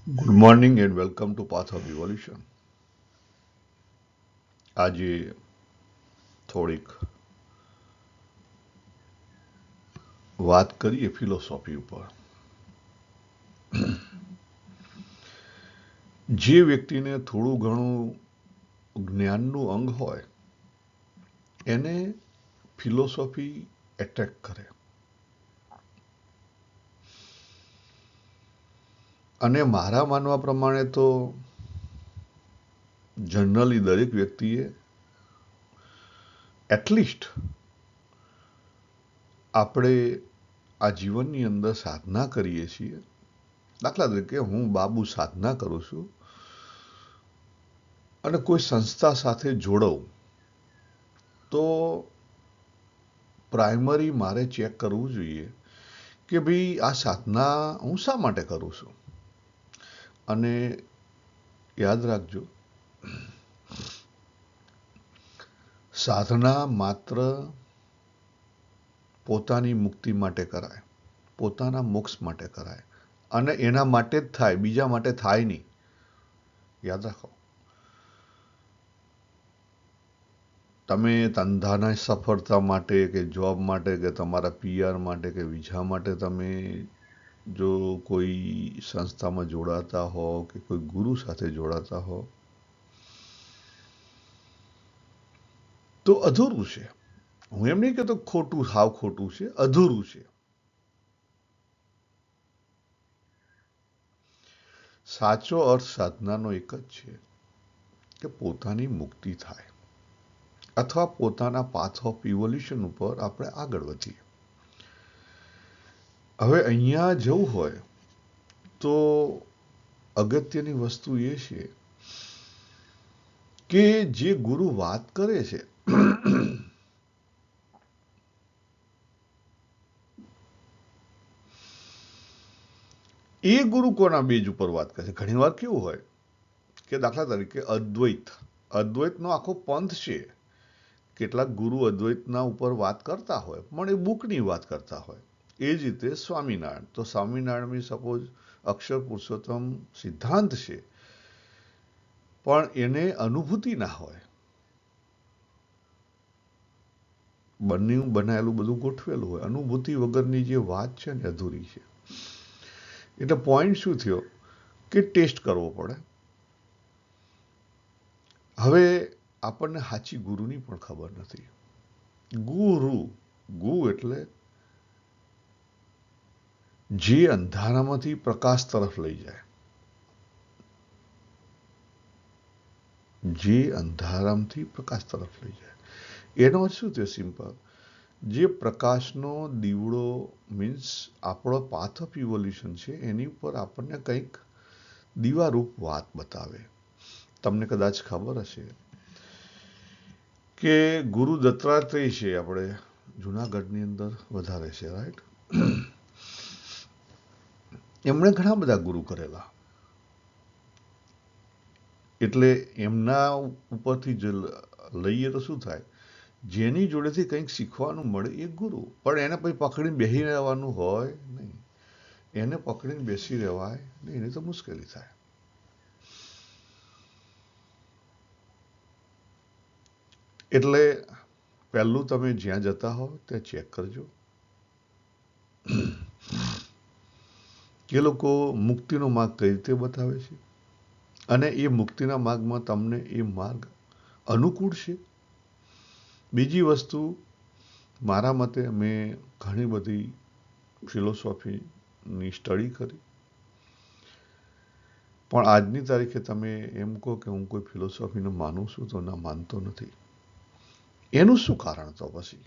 Good morning and welcome to Path of Evolution. આજે થોડીક વાત કરીએ ફિલોસોફી ઉપર. જે વ્યક્તિને થોડું ઘણું જ્ઞાનનું અંગ હોય એને ફિલોસોફી એટ્રેક્ટ કરે. અને મારા માનવા પ્રમાણે તો જનરલી દરેક વ્યક્તિએ એટલીસ્ટ આપણે આ જીવનની અંદર સાધના કરીએ છીએ. દાખલા તરીકે હું બાબુ સાધના કરું છું અને કોઈ સંસ્થા સાથે જોડવું તો પ્રાઇમરી મારે ચેક કરવું જોઈએ કે ભાઈ આ સાધના હું શા માટે કરું છું. અને યાદ રાખજો, સાધના માત્ર પોતાની મુક્તિ માટે કરાય, પોતાના મોક્ષ માટે કરાય અને એના માટે જ થાય, બીજા માટે થાય નહીં. યાદ રાખો, તમે ધંધાના સફળતા માટે કે જોબ માટે કે તમારા પીઆર માટે કે વિઝા માટે તમે જો કોઈ સંસ્થામાં જોડાતા હો કે કોઈ ગુરુ સાથે જોડાતા હો તો અધૂરું છે. હું એમ નહીં કહેતો ખોટું, હાવ ખોટું છે, અધૂરું છે. સાચો અર્થ સાધનાનો એક જ છે કે પોતાની મુક્તિ થાય અથવા પોતાના પાથ ઓફ ઇવોલ્યુશન ઉપર આપણે આગળ વધીએ. હવે અહીંયા જવું હોય તો અગત્યની વસ્તુ એ છે કે જે ગુરુ વાત કરે છે એ ગુરુ કોના બેઝ ઉપર વાત કરે છે. ઘણી વાર કેવું હોય કે દાખલા તરીકે અદ્વૈતનો આખો પંથ છે. કેટલાક ગુરુ અદ્વૈતના ઉપર વાત કરતા હોય પણ એ બુકની વાત કરતા હોય. એ જ રીતે સ્વામિનારાયણ, તો સ્વામિનારાયણ સપોઝ અક્ષર પુરુષોત્તમ સિદ્ધાંત છે પણ એને અનુભૂતિ ના હોય. બંને બનાયેલું બધું ગોઠવેલું હોય, અનુભૂતિ વગરની જે વાત છે ને અધૂરી છે. એટલે પોઈન્ટ શું થયો કે ટેસ્ટ કરવો પડે. હવે આપણને સાચી ગુરુની પણ ખબર નથી. ગુ એટલે જે અંધારામાંથી પ્રકાશ તરફ લઈ જાય, જે અંધારામાંથી પ્રકાશ તરફ લઈ જાય. એનો અર્થ શું થયો? સિમ્પલ. જે પ્રકાશનો દીવડો મીન્સ આપણો પાથ ઓફ ઇવોલ્યુશન છે એની ઉપર આપણને કંઈક દીવારૂપ વાત બતાવે. તમને કદાચ ખબર હશે કે ગુરુ દત્તાત્રેય છે, આપણે જુનાગઢની અંદર વધારે છે, રાઈટ? એમણે ઘણા બધા ગુરુ કરેલા. એટલે એમના ઉપરથી જ લઈએ તો શું થાય, જેની જોડેથી કંઈક શીખવાનું મળે એ ગુરુ. પણ એને પછી પકડીને બેસી રહેવાનું હોય નહીં. એને પકડીને બેસી રહેવાય નહીં, એની તો મુશ્કેલી થાય. એટલે પહેલું તમે જ્યાં જતા હો ત્યાં ચેક કરજો એ લોકો મુક્તિનો માર્ગ કઈ રીતે બતાવે છે અને એ મુક્તિના માર્ગમાં તમને એ માર્ગ અનુકૂળ છે. બીજી વસ્તુ, મારા મતે મેં ઘણી બધી ફિલોસોફીની સ્ટડી કરી, પણ આજની તારીખે તમે એમ કહો કે હું કોઈ ફિલોસોફીને માનું છું તો ના, માનતો નથી. એનું શું કારણ? તો પછી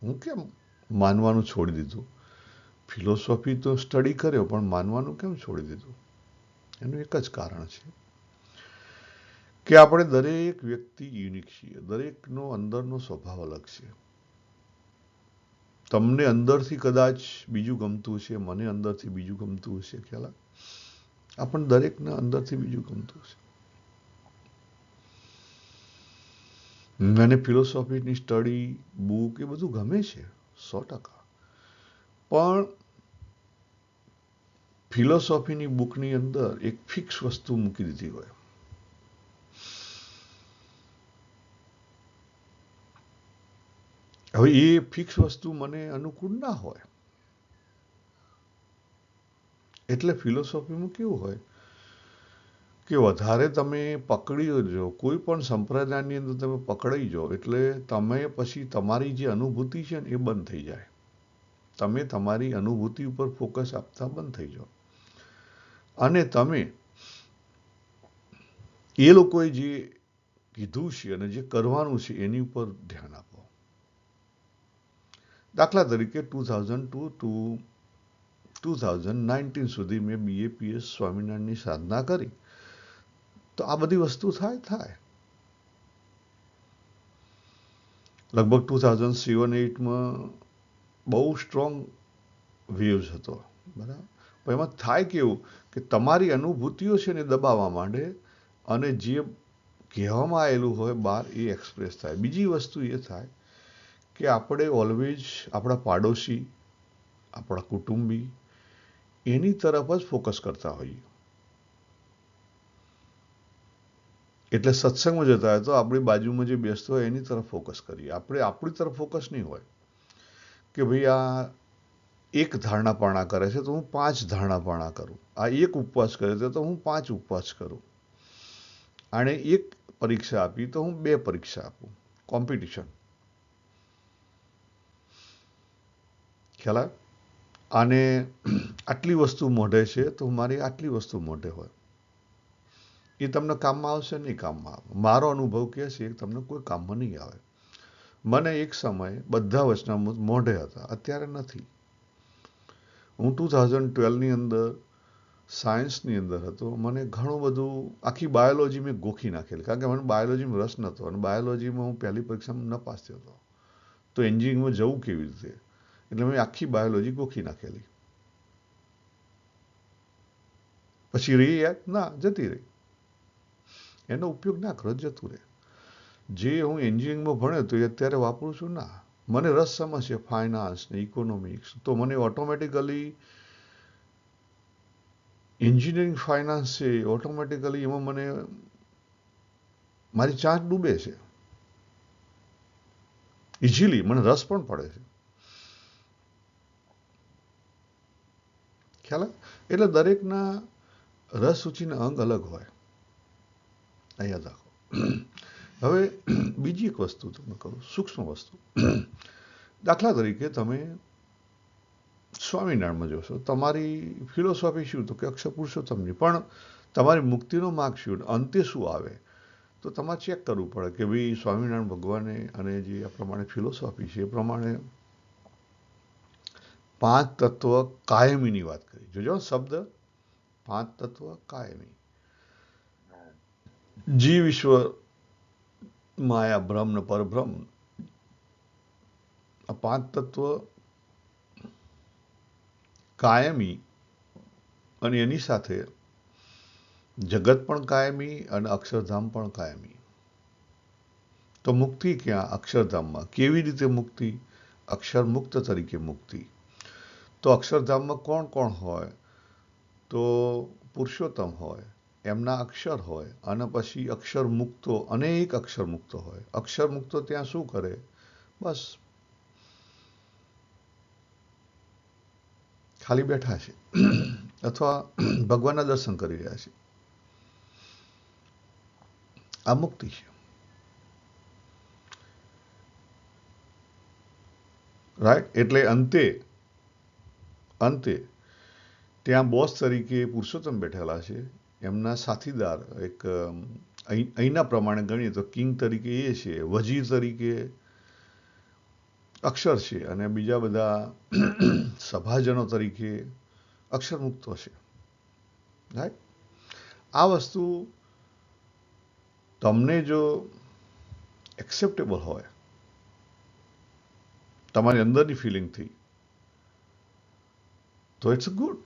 હું કેમ માનવાનું છોડી દીધું? ફિલોસોફી તો સ્ટડી કર્યો પણ માનવાનું કેમ છોડી દીધું? એનું એક જ કારણ છે કે આપણે દરેક વ્યક્તિ યુનિક છીએ. દરેકનો અંદરનો સ્વભાવ અલગ છે. તમને અંદરથી કદાચ બીજું ગમતું હશે, મને અંદરથી બીજું ગમતું હશે, ખ્યાલ? આપણને દરેકને અંદરથી બીજું ગમતું હશે. મને ફિલોસોફીની સ્ટડી, બુક એ બધું ગમે છે 100%. પણ ફિલોસોફીની બુકની અંદર એક ફિક્સ વસ્તુ મૂકી દીધી હોય. હવે એ ફિક્સ વસ્તુ મને અનુકૂળ ના હોય. એટલે ફિલોસોફીમાં કેવું હોય કે વધારે તમે પકડી જો, કોઈ પણ સંપ્રદાયની અંદર તમે પકડાઈ જાઓ એટલે તમે પછી તમારી જે અનુભૂતિ છે ને એ બંધ થઈ જાય. તમે તમારી અનુભૂતિ ઉપર ફોકસ આપતા બંધ થઈ જાઓ અને તમે એ લોકોએ જે કીધું છે અને જે કરવાનું છે એની ઉપર ધ્યાન આપો. દાખલા તરીકે 2019 સુધી મેં BAPS સ્વામિનારાયણની સાધના કરી તો આ બધી વસ્તુ થાય. લગભગ 2007-8માં બહુ સ્ટ્રોંગ વેવ્સ હતો, બરાબર. પણ એમાં થાય કેવું કે તમારી અનુભૂતિઓ છે ને દબાવવા માંડે અને જે કહેવામાં આવેલું હોય બહાર એ એક્સપ્રેસ થાય. બીજી વસ્તુ એ થાય કે આપણે ઓલવેઝ આપણા પાડોશી, આપણા કુટુંબી એની તરફ જ ફોકસ કરતા હોઈએ. એટલે સત્સંગમાં જતા હોય તો આપણી બાજુમાં જે બેસતો હોય એની તરફ ફોકસ કરીએ. આપણે આપણી તરફ ફોકસ નહીં હોય કે ભાઈ આ એક ધારણાપણા કરે છે તો હું 5 ધારણાપણા કરું. આ એક ઉપવાસ કરે છે તો હું 5 ઉપવાસ કરું. આણે એક પરીક્ષા આપી તો હું 2 પરીક્ષા આપું. કોમ્પિટિશન. ખ્યાલ આવે? અને આટલી વસ્તુ મોઢે છે તો મારી આટલી વસ્તુ મોઢે હોય. એ તમને કામમાં આવશે નહીં કામમાં આવે. મારો અનુભવ કહે છે કે તમને કોઈ કામમાં નહીં આવે. મને એક સમયે બધા વચનામૃત મોઢે હતા, અત્યારે નથી. હું 2012ની અંદર સાયન્સની અંદર હતો. મને ઘણું બધું આખી બાયોલોજી મેં ગોખી નાખેલી કારણ કે મને બાયોલોજીમાં રસ નહોતો અને બાયોલોજીમાં હું પહેલી પરીક્ષામાં ન પાસ થયો હતો. તો એન્જિનિયરિંગમાં જવું કેવી રીતે? એટલે મેં આખી બાયોલોજી ગોખી નાખેલી. પછી રહી યાદ ના જતી રહી. એનો ઉપયોગ ના કરો, જતું રહે. જે હું એન્જિનિયરિંગમાં ભણ્યો તો એ અત્યારે વાપરું છું ના. મને રસ સમજશે ફાઇનાન્સ ને ઇકોનોમિક્સ તો મને ઓટોમેટિકલી એન્જિનિયરિંગ ફાઇનાન્સ છે ઓટોમેટિકલી એમાં મને મારી ચાંચ ડૂબે છે. ઇઝીલી મને રસ પણ પડે છે. ખ્યાલ? એટલે દરેકના રસ સૂચિના અંગ અલગ હોય. આ યાદ રાખો. હવે બીજી એક વસ્તુ તમને કહું, સૂક્ષ્મ વસ્તુ. દાખલા તરીકે તમે સ્વામિનારાયણમાં જોશો, તમારી ફિલોસોફી શું તો કે અક્ષર પુરુષોત્તમની, પણ તમારી મુક્તિનો માર્ગ શું, અંતે શું આવે તો તમારે ચેક કરવું પડે કે ભાઈ સ્વામિનારાયણ ભગવાને અને જે આ પ્રમાણે ફિલોસોફી છે એ પ્રમાણે 5 તત્વ કાયમીની વાત કરી. જોજો શબ્દ 5 તત્વ કાયમી. જીવ ઈશ્વર માયા બ્રહ્મ ને પરબ્રહ્મ, આ 5 તત્વ કાયમી અને એની સાથે જગત પણ કાયમી અને અક્ષરધામ પણ કાયમી. તો મુક્તિ ક્યાં? અક્ષરધામમાં. કેવી રીતે મુક્તિ? અક્ષર મુક્ત તરીકે મુક્તિ. તો અક્ષરધામમાં કોણ કોણ હોય? તો પુરુષોત્તમ હોય, એમના અક્ષર હોય અને પછી અક્ષર મુક્તો, અનેક અક્ષર મુક્તો હોય. અક્ષર મુક્તો ત્યાં શું કરે? બસ ખાલી બેઠા છે અથવા ભગવાનના દર્શન કરી રહ્યા છે. આ મુક્તિ છે. રાઈટ? એટલે અંતે ત્યાં બોસ તરીકે પુરુષોત્તમ બેઠેલા છે. એમના સાથીદાર એક અહીંના પ્રમાણે ગણીએ તો કિંગ તરીકે એ છે, વજીર તરીકે અક્ષર છે અને બીજા બધા સભાજનો તરીકે અક્ષર મુક્તો છે. રાઈટ? આ વસ્તુ તમને જો એક્સેપ્ટેબલ હોય તમારી અંદરની ફિલિંગથી તો ઇટ્સ ગુડ.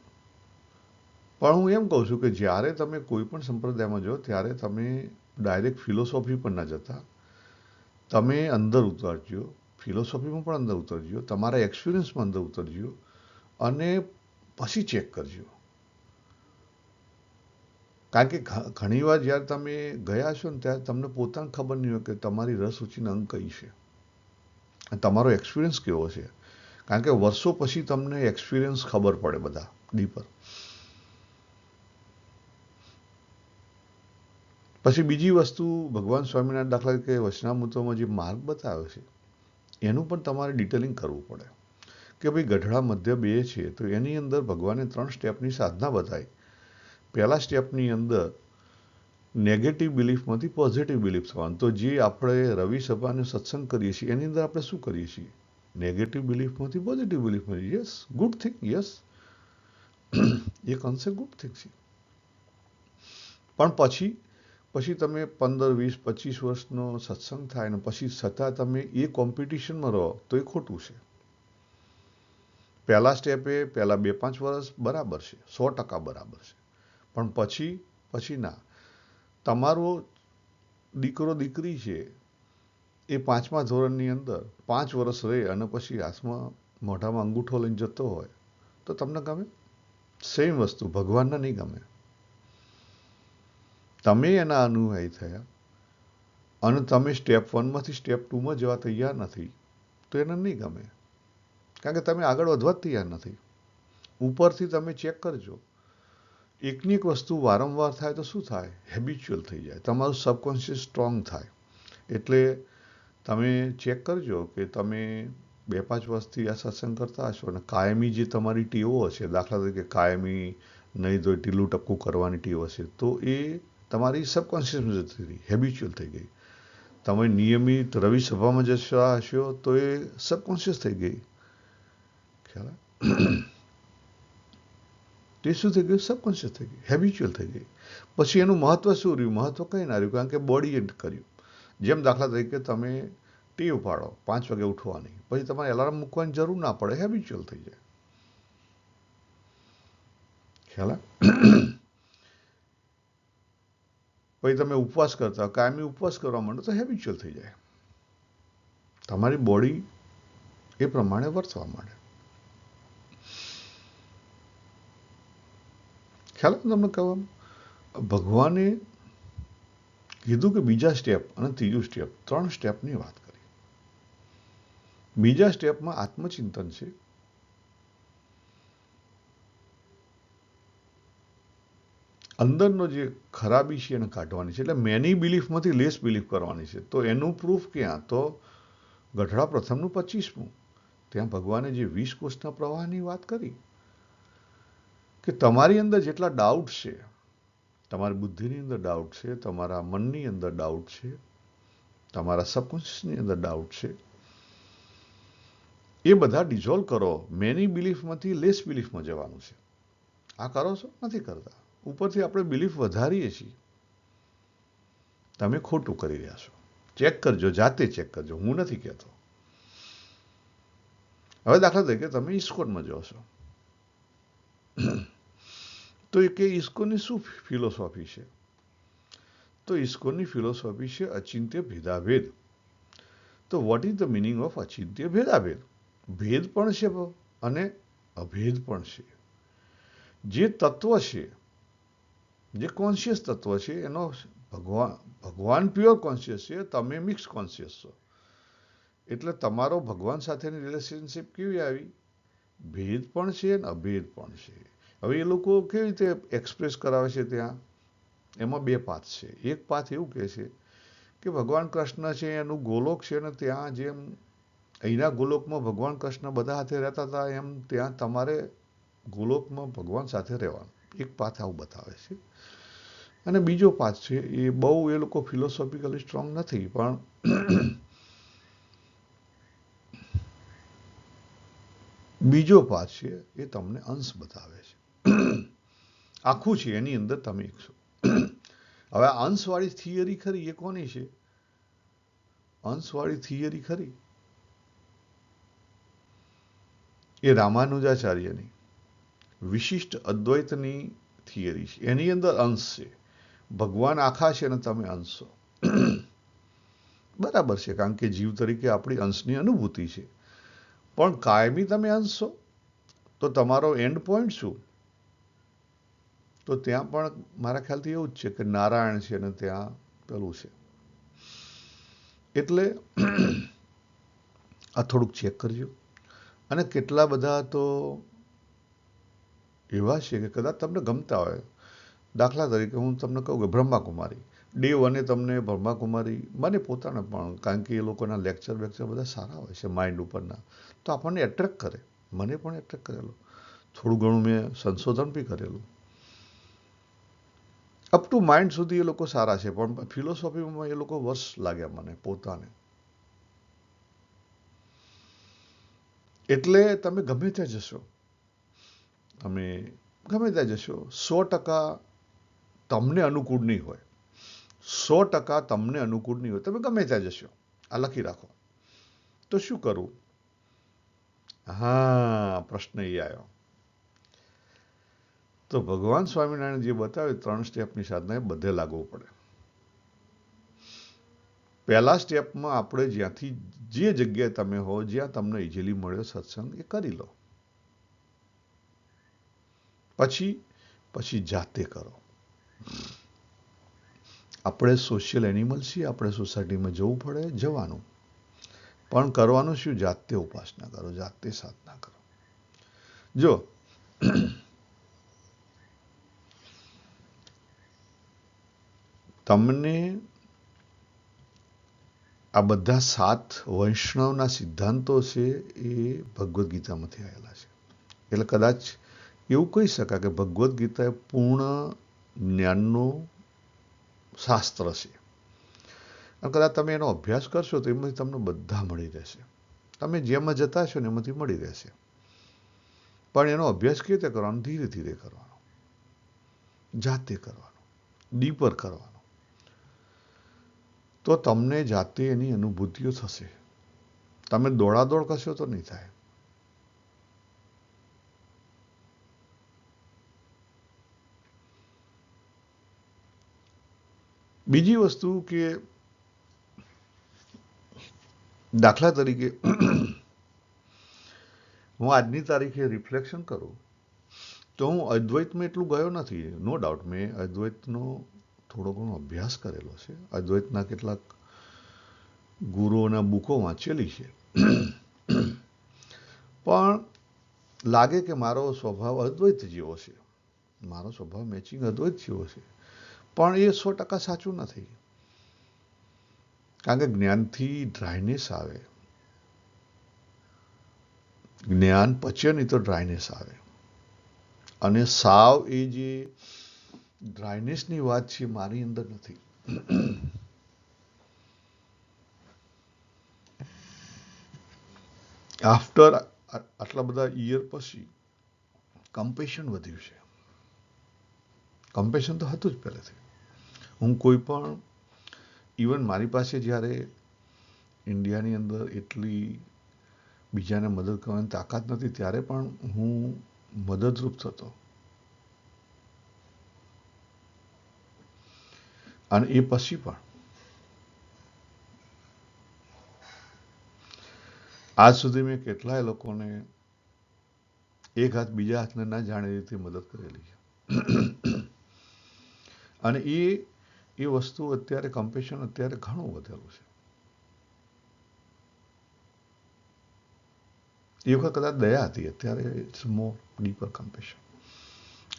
પણ હું એમ કહું છું કે જ્યારે તમે કોઈ પણ સંપ્રદાયમાં જાઓ ત્યારે તમે ડાયરેક્ટ ફિલોસોફી પર ના જતા, તમે અંદર ઉતરજો, ફિલોસોફીમાં પણ અંદર ઉતરજો, તમારા એક્સપિરિયન્સમાં અંદર ઉતરજો અને પછી ચેક કરજો કારણ કે ઘણીવાર જ્યારે તમે ગયા છો ને ત્યારે તમને પોતાને ખબર નહીં હોય કે તમારી રસ રુચિના અંગ કઈ છે અને તમારો એક્સપિરિયન્સ કેવો છે. કારણ કે વર્ષો પછી તમને એક્સપિરિયન્સ ખબર પડે બધા ડીપર. પછી બીજી વસ્તુ, ભગવાન સ્વામિનારાયણ દાખલા તરીકે વચનામૃતોમાં જે માર્ગ બતાવ્યો છે એનું પણ તમારે ડિટેલિંગ કરવું પડે કે ભાઈ ગઢડા મધ્ય બે છે તો એની અંદર ભગવાને 3 સ્ટેપની સાધના બતાવી. પહેલા સ્ટેપની અંદર નેગેટિવ બિલીફમાંથી પોઝિટિવ બિલીફ થવાનું. તો જે આપણે રવિ સભાને સત્સંગ કરીએ છીએ એની અંદર આપણે શું કરીએ છીએ? નેગેટિવ બિલીફમાંથી પોઝિટિવ બિલીફમાં. યસ, ગુડ થિંગ, યસ, એ કન્સેપ્ટ ગુડ થિંગ છે. પણ પછી તમે 15, 20, 25 વર્ષનો સત્સંગ થાય ને પછી છતાં તમે એ કોમ્પિટિશનમાં રહો તો એ ખોટું છે. પહેલા સ્ટેપે પહેલા 2-5 વર્ષ બરાબર છે, 100% બરાબર છે. પણ પછી ના. તમારો દીકરો દીકરી છે એ 5મા ધોરણની અંદર 5 વર્ષ રહે અને પછી હાથમાં મોઢામાં અંગૂઠો લઈને જતો હોય તો તમને ગમે? સેમ વસ્તુ ભગવાનને નહીં ગમે. તમે એના અનુયાયી થયા અને તમે સ્ટેપ 1માંથી સ્ટેપ 2માં જવા તૈયાર નથી તો એને નહીં ગમે. કારણ કે તમે આગળ વધવા જ તૈયાર નથી. ઉપરથી તમે ચેક કરજો. એકની એક વસ્તુ વારંવાર થાય તો શું થાય? હેબિચ્યુઅલ થઈ જાય. તમારું સબકોન્શિયસ સ્ટ્રોંગ થાય. એટલે તમે ચેક કરજો કે તમે 2-5 વર્ષથી આ સત્સંગ કરતા હશો અને કાયમી જે તમારી ટેવો હશે, દાખલા તરીકે કાયમી નહીં તો ઢીલું ટપકું કરવાની ટેવ હશે, તો એ તમારી સબકોન્શિયસમાં જતી રહી, હેબિચ્યુઅલ થઈ ગઈ. તમે નિયમિત રવિ સભામાં જશો હશો તો એ સબકોન્શિયસ થઈ ગઈ. ખ્યાલ? તે શું થઈ ગયું? સબકોન્શિયસ થઈ ગઈ, હેબિચ્યુઅલ થઈ ગઈ. પછી એનું મહત્વ શું રહ્યું? મહત્વ કંઈ ના રહ્યું, કારણ કે બોડીએ કર્યું. જેમ દાખલા તરીકે તમે ટેવ પાડો 5 વાગે ઉઠવાની, પછી તમારે એલાર્મ મૂકવાની જરૂર ના પડે, હેબિચ્યુઅલ થઈ જાય. ખ્યાલ? પછી તમે ઉપવાસ કરતા, કાયમી ઉપવાસ કરવા માંડો તો હેબિચ્યુઅલ થઈ જાય. તમારી બોડી એ પ્રમાણે વર્તવા માંડે. ખ્યાલ તમને કહેવામાં? ભગવાને કીધું કે બીજા સ્ટેપ અને ત્રીજું સ્ટેપ, 3 સ્ટેપની વાત કરી. બીજા સ્ટેપમાં આત્મચિંતન છે. અંદરનો જે ખરાબી છે એને કાઢવાની છે. એટલે મેની બિલીફમાંથી લેસ બિલીફ કરવાની છે. તો એનું પ્રૂફ ક્યાં? તો ગઢડા પ્રથમનું 25મું. ત્યાં ભગવાને જે 20 કોષના પ્રવાહની વાત કરી કે તમારી અંદર જેટલા ડાઉટ છે, તમારી બુદ્ધિની અંદર ડાઉટ છે, તમારા મનની અંદર ડાઉટ છે, તમારા સબકોન્શિયસની અંદર ડાઉટ છે, એ બધા ડિઝોલ્વ કરો. મેની બિલીફમાંથી લેસ બિલીફમાં જવાનું છે. આ કરો છો? નથી કરતા. ઉપરથી આપણે બિલીફ વધારીએ છીએ. તમે ખોટું કરી રહ્યા છો. ચેક કરજો, જાતે ચેક કરજો, હું નથી કહેતો. હવે દાખલા તરીકે તમે ઇસ્કોનમાં જાઓ છો તો એ કે ઇસ્કોનની શું ફિલોસોફી છે? તો ઇસ્કોનની ફિલોસોફી છે અચિંત્ય ભેદાભેદ. તો what is the meaning of Achintya Bhedabheda? ભેદ પણ છે અને અભેદ પણ છે. જે તત્વ છે, જે કોન્શિયસ તત્વ છે, એનો ભગવાન પ્યોર કોન્શિયસ છે, તમે મિક્સ કોન્શિયસ છો. એટલે તમારો ભગવાન સાથેની રિલેશનશિપ કેવી આવી? ભેદ પણ છે અને અભેદ પણ છે. હવે એ લોકો કેવી રીતે એક્સપ્રેસ કરાવે છે ત્યાં? એમાં 2 પાથ છે. એક પાથ એવું કહે છે કે ભગવાન કૃષ્ણ છે એનું ગોલોક છે ને ત્યાં જેમ અહીંના ગોલોકમાં ભગવાન કૃષ્ણ બધા સાથે રહેતા હતા એમ ત્યાં તમારે ગોલોકમાં ભગવાન સાથે રહેવાનું. એક પાથ આવું બતાવે છે. અને બીજો પાથ છે, એ બહુ એ લોકો ફિલોસોફિકલી સ્ટ્રોંગ નથી, પણ બીજો પાથ છે એ તમને અંશ બતાવે છે. આખું છે એની અંદર તમે એક છો. હવે અંશવાળી થિયરી ખરી, એ કોની છે? અંશવાળી થિયરી ખરી એ રામાનુજાચાર્યની વિશિષ્ટ અદ્વૈતની થિયરી છે. એની અંદર અંશ છે. ભગવાન આખા છે અને તમે અંશ છો. બરાબર છે, કારણ કે જીવ તરીકે આપણી અંશની અનુભૂતિ છે. પણ કાયમી તમે અંશ છો તો તમારો એન્ડ પોઈન્ટ શું? તો ત્યાં પણ મારા ખ્યાલથી એવું જ છે કે નારાયણ છે અને ત્યાં પેલું છે. એટલે આ થોડુંક ચેક કરજો. અને કેટલા બધા તો એવા છે કે કદાચ તમને ગમતા હોય. દાખલા તરીકે હું તમને કહું કે બ્રહ્માકુમારી, ડે વને તમને બ્રહ્માકુમારી, મને પોતાને પણ, કારણ કે એ લોકોના લેક્ચર બધા સારા હોય છે માઇન્ડ ઉપરના, તો આપણને એટ્રેક્ટ કરે. મને પણ એટ્રેક્ટ કરેલું. થોડું ઘણું મેં સંશોધન બી કરેલું. અપ ટુ માઇન્ડ સુધી એ લોકો સારા છે, પણ ફિલોસોફીમાં એ લોકો વર્ષ લાગ્યા મને પોતાને. એટલે તમે ગમે ત્યાં જશો, તમે ગમે ત્યાં જશો, 100% તમને અનુકૂળ નહીં હોય. 100% તમને અનુકૂળ નહીં હોય. તમે ગમે ત્યાં જશો, આ લખી રાખો. તો શું કરવું? હા, પ્રશ્ન એ આવ્યો. તો ભગવાન સ્વામિનારાયણ જે બતાવે 3 સ્ટેપની સાધના, એ બધે લાગવું પડે. પહેલા સ્ટેપમાં આપણે જ્યાંથી, જે જગ્યાએ તમે હો, જ્યાં તમને ઇઝીલી મળ્યો સત્સંગ, એ કરી લો. પછી જાતે કરો. આપણે સોશિયલ એનિમલ છીએ, આપણે સોસાયટીમાં જવું પડે, જવાનું. પણ કરવાનું શું? જાતે ઉપાસના કરો, જાતે સાધના કરો. જો તમને આ બધા 7 વૈષ્ણવના સિદ્ધાંતો છે એ ભગવદ્ ગીતામાંથી આવેલા છે. એટલે કદાચ એવું કહી શકાય કે ભગવદ્ ગીતા એ પૂર્ણ જ્ઞાનનું શાસ્ત્ર છે. અને કદાચ તમે એનો અભ્યાસ કરશો તો એમાંથી તમને બધા મળી રહેશે. તમે જેમાં જતા હશો ને એમાંથી મળી રહેશે. પણ એનો અભ્યાસ કેવી રીતે કરવાનો? ધીરે ધીરે કરવાનો, જાતે કરવાનો, ડીપર કરવાનો. તો તમને જાતે એની અનુભૂતિઓ થશે. તમે દોડાદોડ કરશો તો નહીં થાય. બીજી વસ્તુ કે દાખલા તરીકે હું આજની તારીખે રિફ્લેક્શન કરું તો હું અદ્વૈતમાં એટલું ગયો નથી. નો ડાઉટ મેં અદ્વૈતનો થોડો ઘણો અભ્યાસ કરેલો છે. અદ્વૈતના કેટલાક ગુરુઓના બુકો વાંચેલી છે. પણ લાગે કે મારો સ્વભાવ અદ્વૈત જેવો છે, મારો સ્વભાવ મેચિંગ અદ્વૈત જેવો છે. પણ એ 100% સાચું નથી. કારણ કે જ્ઞાનથી ડ્રાયનેસ આવે. જ્ઞાન પચે નહીં તો ડ્રાયનેસ આવે. અને સાવ એ જે ડ્રાયનેસની વાત છે મારી અંદર નથી. આફ્ટર આટલા બધા યર પછી કમ્પેશન વધ્યું છે. કમ્પેશન તો હતું જ પહેલેથી. હું કોઈ પણ, ઇવન મારી પાસે જ્યારે ઇન્ડિયાની અંદર એટલી બીજાને મદદ કરવાની તાકાત નથી, ત્યારે પણ હું મદદરૂપ થતો. અને એ પછી પણ આજ સુધી મેં કેટલાય લોકોને એક હાથ બીજા હાથને ના જાણે રીતે મદદ કરેલી છે. અને એ વસ્તુ અત્યારે કમ્પેશન અત્યારે ઘણું વધેલું છે. એ વખત કદાચ દયા હતી, અત્યારે it's more deeper compassion,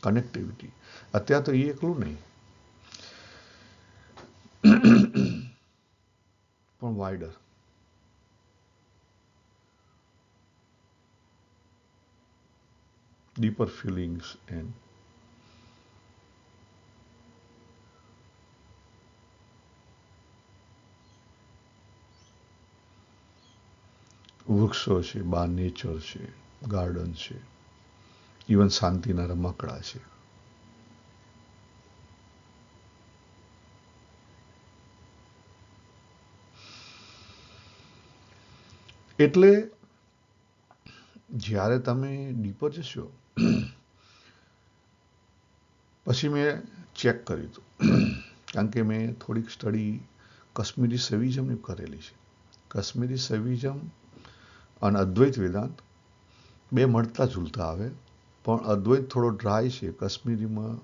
connectivity. અત્યારે તો એ એકલું નહીં, પણ વાઇડર. deeper feelings and વૃક્ષો છે, બહાર નેચર છે, ગાર્ડન છે, ઇવન શાંતિના રમકડા છે. એટલે જ્યારે તમે ડીપર જશો, પછી મેં ચેક કર્યું હતું, કારણ કે મેં થોડીક સ્ટડી કાશ્મીરી સેવિઝમની કરેલી છે. કાશ્મીરી સેવિઝમ અને અદ્વૈત વેદાંત બે મળતા ઝૂલતા આવે, પણ અદ્વૈત થોડો ડ્રાય છે, કાશ્મીરીમાં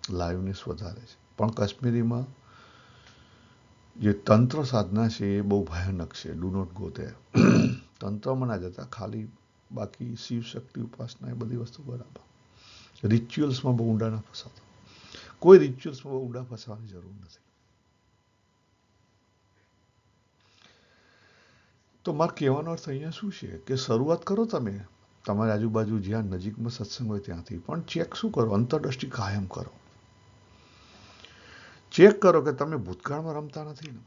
લાઈવનેસ વધારે છે. પણ કાશ્મીરીમાં જે તંત્ર સાધના છે એ બહુ ભયાનક છે. Do not go there. તંત્રમાં ના જતા, ખાલી બાકી શિવ શક્તિ ઉપાસના એ બધી વસ્તુ બરાબર. રિચ્યુઅલ્સમાં બહુ ઊંડા ના ફસાતા. કોઈ રિચ્યુઅલ્સમાં બહુ ઊંડા ફસવાની જરૂર નથી. તો મારે કહેવાનો અર્થ અહીંયા શું છે કે શરૂઆત કરો તમે તમારી આજુબાજુ જ્યાં નજીકમાં સત્સંગ હોય ત્યાંથી, પણ ચેક શું કરો? અંતરદ્રષ્ટિ કાયમ કરો. ચેક કરો કે તમે ભૂતકાળમાં રમતા નથી ને.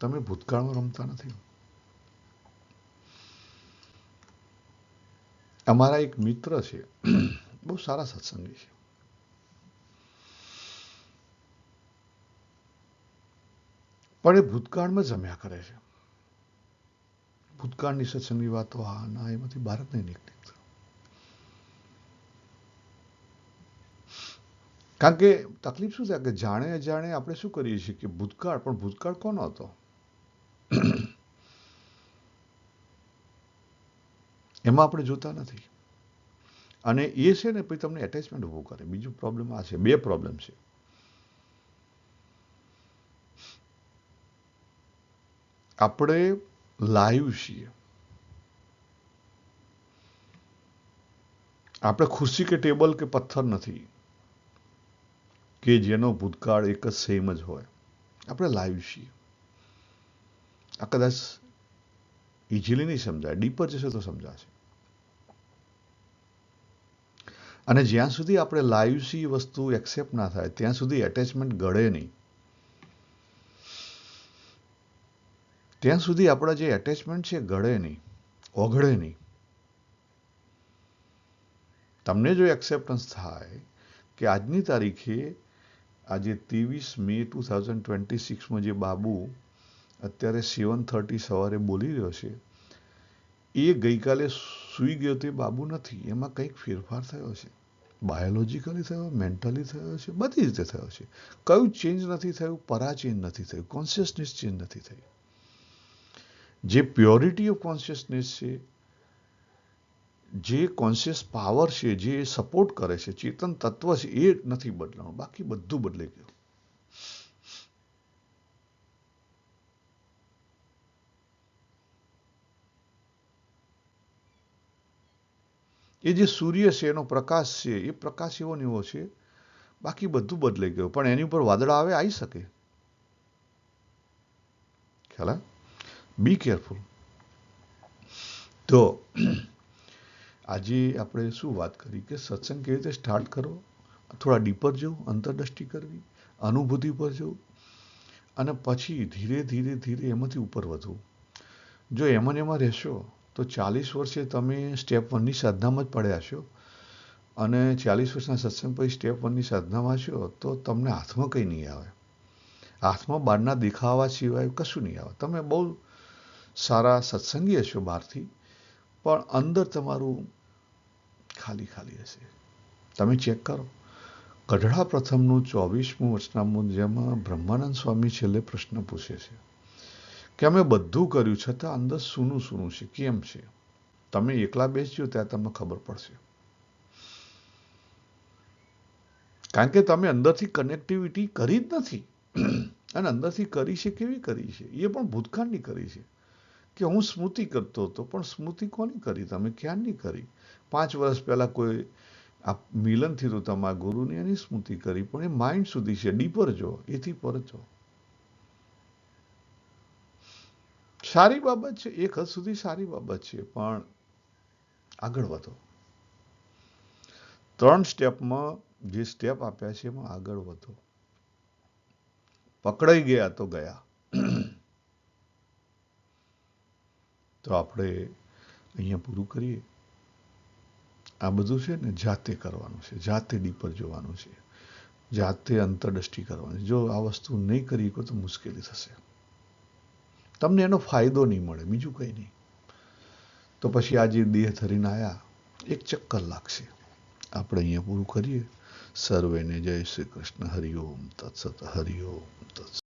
તમે ભૂતકાળમાં રમતા નથી. અમારા એક મિત્ર છે, બહુ સારા સત્સંગી છે. પણ એ ભૂતકાળમાં જમ્યા કરે છે. ભૂતકાળની સત્સંગની વાતો હા ના એમાંથી બહાર જ નહીં નીકળતી. કારણ કે તકલીફ શું થાય કે જાણે અજાણે આપણે શું કરીએ છીએ કે ભૂતકાળ, પણ ભૂતકાળ કોનો હતો? એમાં આપણે જોતા નથી. અને એ છે ને પછી તમને એટેચમેન્ટ ઊભું કરે. બીજું પ્રોબ્લેમ આ છે. બે પ્રોબ્લેમ છે. આપણે લાઈવ છીએ. આપણે ખુરશી કે ટેબલ કે પથ્થર નથી કે જેનો ભૂતકાળ એક જ સેમ જ હોય. આપણે લાઈવ છીએ. આ કદાચ ઇઝીલી નહીં સમજાય, ડીપર જશે તો સમજાશે. અને જ્યાં સુધી આપણે લાઈવ છીએ વસ્તુ એક્સેપ્ટ ના થાય ત્યાં સુધી એટેચમેન્ટ ગળે નહીં. ત્યાં સુધી આપણા જે એટેચમેન્ટ છે ગળે નહીં, ઓગળે નહીં. તમને જો એક્સેપ્ટન્સ થાય કે આજની તારીખે આજે 23 મે 2026માં જે બાબુ અત્યારે 7:30 સવારે બોલી રહ્યો છે એ ગઈકાલે સૂઈ ગયો તે બાબુ નથી. એમાં કંઈક ફેરફાર થયો છે. બાયોલોજીકલી થયો, મેન્ટલી થયો છે, બધી રીતે થયો છે. કયું ચેન્જ નથી થયું? પરા ચેન્જ નથી થયું, કોન્શિયસનેસ ચેન્જ નથી થઈ. જે પ્યોરિટી ઓફ કોન્શિયસનેસ છે, જે કોન્શિયસ પાવર છે, જે સપોર્ટ કરે છે, ચેતન તત્વ છે, એ નથી બદલાણું. બાકી બધું બદલાઈ ગયું. એ જે સૂર્ય છે એનો પ્રકાશ છે એ પ્રકાશ એવો ને એવો છે. બાકી બધું બદલાઈ ગયું. પણ એની ઉપર વાદળ આવી શકે. ખ્યાલ? Be careful. તો આજે આપણે શું વાત કરી કે સત્સંગ કેવી રીતે સ્ટાર્ટ કરો, થોડા ડીપર જવું, અંતરદ્રષ્ટિ કરવી, અનુભૂતિ પર જવું, અને પછી ધીરે ધીરે ધીરે એમાંથી ઉપર વધવું. જો એમાં રહેશો તો 40 વર્ષે તમે સ્ટેપ 1ની સાધનામાં જ પડ્યા છો, અને 40 વર્ષના સત્સંગ પછી સ્ટેપ 1ની સાધનામાં છો તો તમને હાથમાં કંઈ નહીં આવે. હાથમાં બહારના દેખાવા સિવાય કશું નહીં આવે. તમે બહુ સારા સત્સંગી હશો બહારથી, પણ અંદર તમારું ખાલી ખાલી હશે. તમે ચેક કરો. ગઢડા પ્રથમનું 24મું વચનામૃત જેમાં બ્રહ્માનંદ સ્વામી છેલ્લે પ્રશ્ન પૂછે છે કે અમે બધું કર્યું છતાં અંદર સૂનું સૂનું છે, કેમ છે? તમે એકલા બેસજો ત્યાં તમને ખબર પડશે. કારણ કે તમે અંદરથી કનેક્ટિવિટી કરી જ નથી. અને અંદરથી કરી છે કેવી કરી છે? એ પણ ભૂતકાળની કરી છે કે હું સ્મૃતિ કરતો હતો. પણ સ્મૃતિ કોની કરી? તમે ક્યારની કરી? 5 વર્ષ પહેલા કોઈ આ મિલન થયું તમારા ગુરુની, એની સ્મૃતિ કરી. પણ એ માઇન્ડ સુધી છે. ડીપર જો, એથી પર જો. સારી બાબત છે, એક હદ સુધી સારી બાબત છે, પણ આગળ વધો. 3 સ્ટેપમાં જે સ્ટેપ આપ્યા છે એમાં આગળ વધો. પકડાઈ ગયા તો ગયા. તો આપણે અહીંયા પૂરું કરીએ. આ બધું છે ને જાતે કરવાનું છે, જાતે ડીપર જોવાનું છે, જાતે અંતરદ્રષ્ટિ કરવાની. જો આ વસ્તુ નહીં કરી શકો તો મુશ્કેલી થશે. તમને એનો ફાયદો નહીં મળે, બીજું કંઈ નહીં. તો પછી આ જે દેહ ધરીને આવ્યા, એક ચક્કર લાગશે. આપણે અહીંયા પૂરું કરીએ. સર્વેને જય શ્રી કૃષ્ણ. હરિઓમ તત્સત. હરિઓમ તત્સત.